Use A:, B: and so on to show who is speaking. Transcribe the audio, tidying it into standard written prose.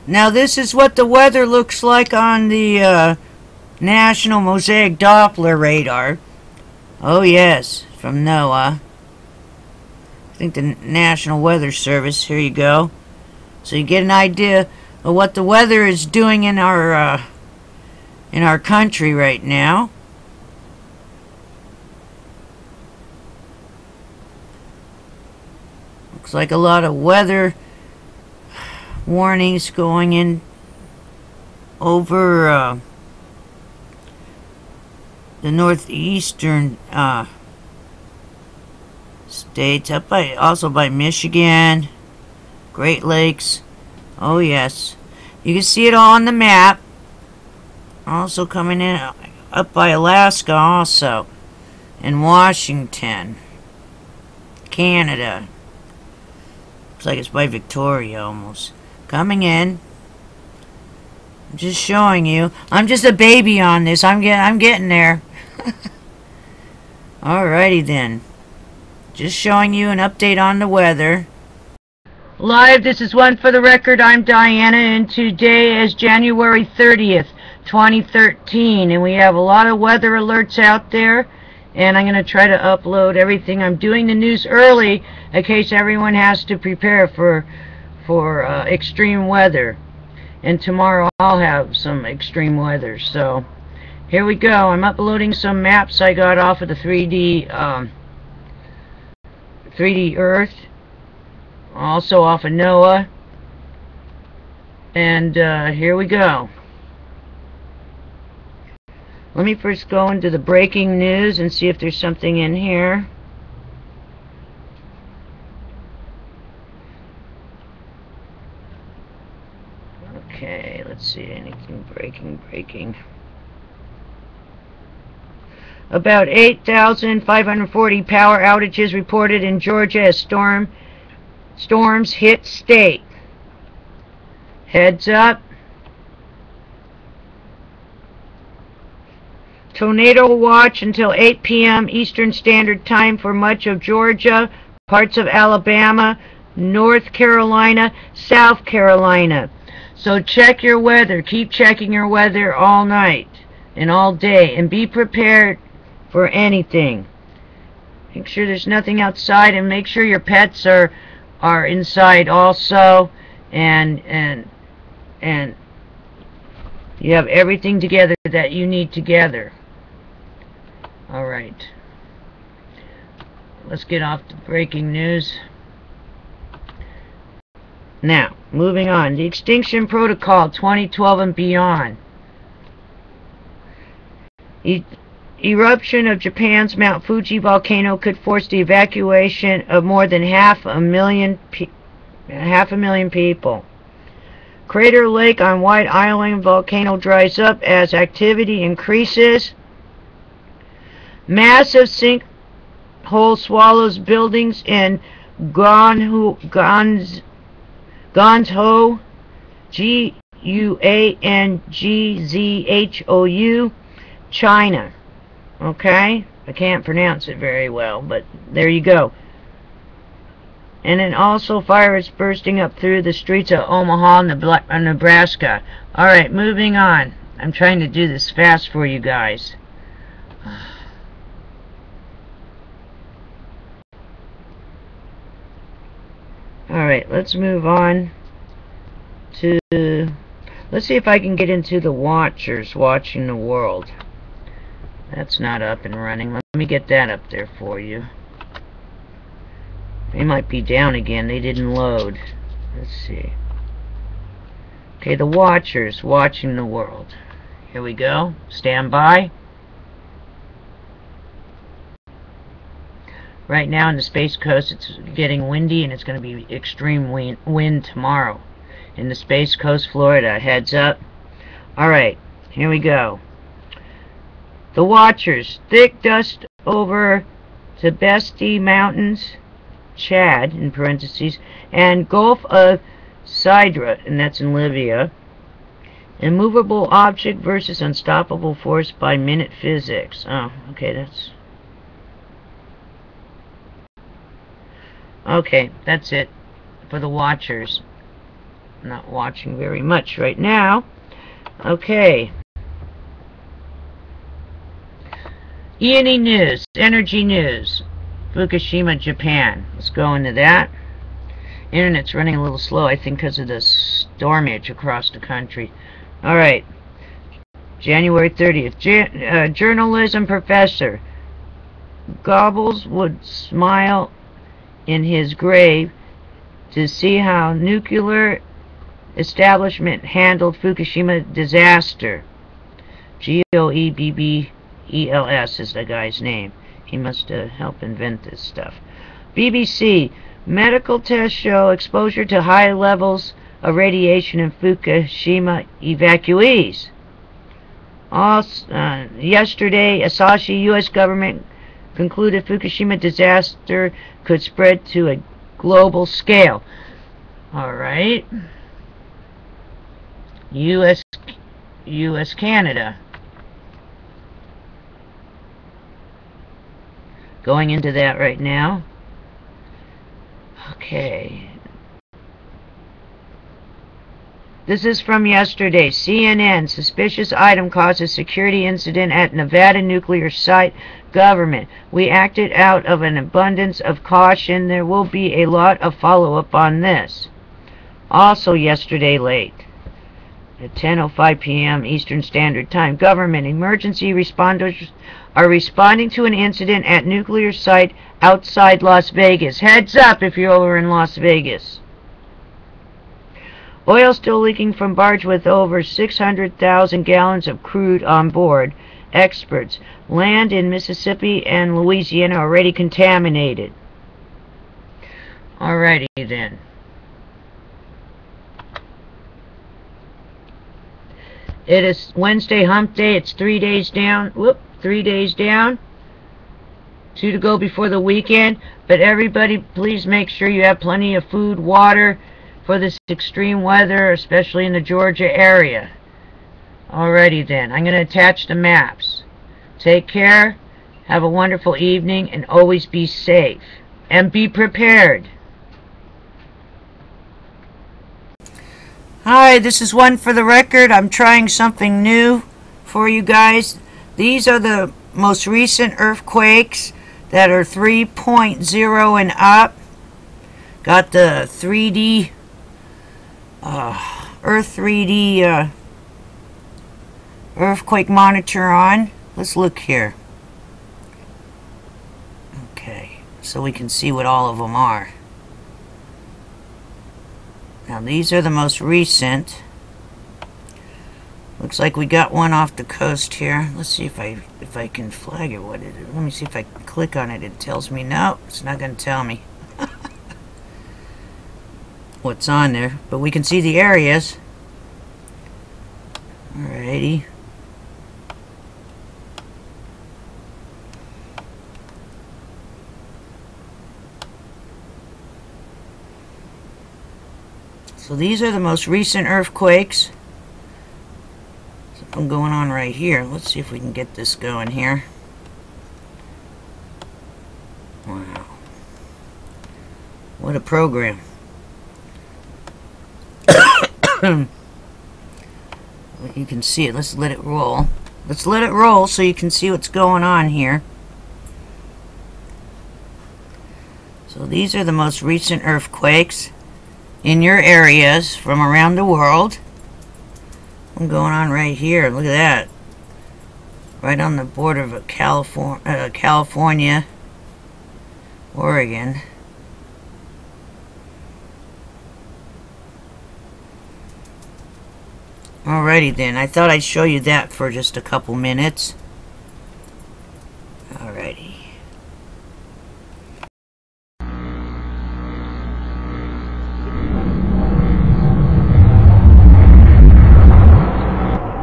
A: Now this is what the weather looks like on the National Mosaic Doppler radar. Oh yes, from NOAA. I think the National Weather Service. Here you go. So you get an idea of what the weather is doing in our country right now. Looks like a lot of weather warnings going in over the northeastern states, up by also by Michigan, Great Lakes. Oh yes, you can see it all on the map. Also coming in up by Alaska, also, and Washington, Canada. Looks like it's by Victoria almost. Coming in. I'm just showing you. I'm just a baby on this. I'm getting there. Alrighty then. Just showing you an update on the weather. Live, this is One for the Record. I'm Diana, and today is January 30th, 2013, and we have a lot of weather alerts out there, and I'm going to try to upload everything. I'm doing the news early in case everyone has to prepare for extreme weather. And tomorrow I'll have some extreme weather. So here we go. I'm uploading some maps I got off of the 3D Earth, also off of NOAA. And here we go. Let me first go into the breaking news and see if there's something in here. Okay, let's see, anything breaking. About 8,540 power outages reported in Georgia as storms hit state. Heads up. Tornado watch until 8 p.m. Eastern Standard Time for much of Georgia, parts of Alabama, North Carolina, South Carolina. So check your weather. Keep checking your weather all night and all day, and be prepared for anything. Make sure there's nothing outside, and make sure your pets are inside also, and you have everything together that you need together. All right. Let's get off the breaking news. Now, moving on. The Extinction Protocol 2012 and beyond. Eruption of Japan's Mount Fuji volcano could force the evacuation of more than half a million people. Crater Lake on White Island volcano dries up as activity increases. Massive sinkhole swallows buildings in Guangzhou, Guangzhou, China. Okay? I can't pronounce it very well, but there you go. And then also fire is bursting up through the streets of Omaha, Nebraska. Alright, moving on. I'm trying to do this fast for you guys. Alright, let's move on to... Let's see if I can get into the Watchers watching the world. That's not up and running. Let me get that up there for you. They might be down again. They didn't load. Let's see. Okay, the Watchers watching the world. Here we go. Stand by. Right now on the Space Coast, it's getting windy, and it's going to be extreme wind tomorrow. In the Space Coast, Florida, heads up. Alright, here we go. The Watchers. Thick dust over Tibesti Mountains, Chad, in parentheses, and Gulf of Sidra, and that's in Libya. Immovable object versus unstoppable force by minute physics. Oh, okay, that's... Okay, that's it for the Watchers. not watching very much right now. Okay. E&E News, Energy News, Fukushima, Japan. Let's go into that. Internet's running a little slow, I think, because of the stormage across the country. Alright. January 30th. Journalism professor Goebbels would smile in his grave to see how nuclear establishment handled Fukushima disaster. Goebbels is the guy's name. He must help invent this stuff. BBC. Medical tests show exposure to high levels of radiation in Fukushima evacuees. Also, yesterday, Asahi U.S. government concluded Fukushima disaster could spread to a global scale. Alright. U.S. Canada. Going into that right now. Okay. This is from yesterday. CNN. Suspicious item causes security incident at Nevada nuclear site. Government. We acted out of an abundance of caution. There will be a lot of follow-up on this. Also yesterday late. At 10:05 p.m. Eastern Standard Time. Government. Emergency responders are responding to an incident at nuclear site outside Las Vegas. Heads up if you're over in Las Vegas. Oil still leaking from barge with over 600,000 gallons of crude on board. Experts. Land in Mississippi and Louisiana already contaminated. Alrighty then. It is Wednesday hump day. It's 3 days down. 3 days down. 2 to go before the weekend. But everybody, please make sure you have plenty of food, water for this extreme weather, especially in the Georgia area. Alrighty then. I'm going to attach the maps. Take care. Have a wonderful evening. And always be safe. And be prepared. Hi, this is One for the Record. I'm trying something new for you guys. These are the most recent earthquakes that are 3.0 and up. Got the 3D, Earth 3D earthquake monitor on. Let's look here. Okay, so we can see what all of them are. Now these are the most recent. Looks like we got one off the coast here. Let's see if I can flag it. What it is. Let me see if I click on it. It tells me no. It's not going to tell me what's on there. But we can see the areas. Alrighty. So these are the most recent earthquakes. Something going on right here. Let's see if we can get this going here. Wow. What a program. You can see it. Let's let it roll. Let's let it roll so you can see what's going on here. So these are the most recent earthquakes in your areas from around the world. What's going on right here? Look at that. Right on the border of California, Oregon. Alrighty then. I thought I'd show you that for just a couple minutes. Alrighty.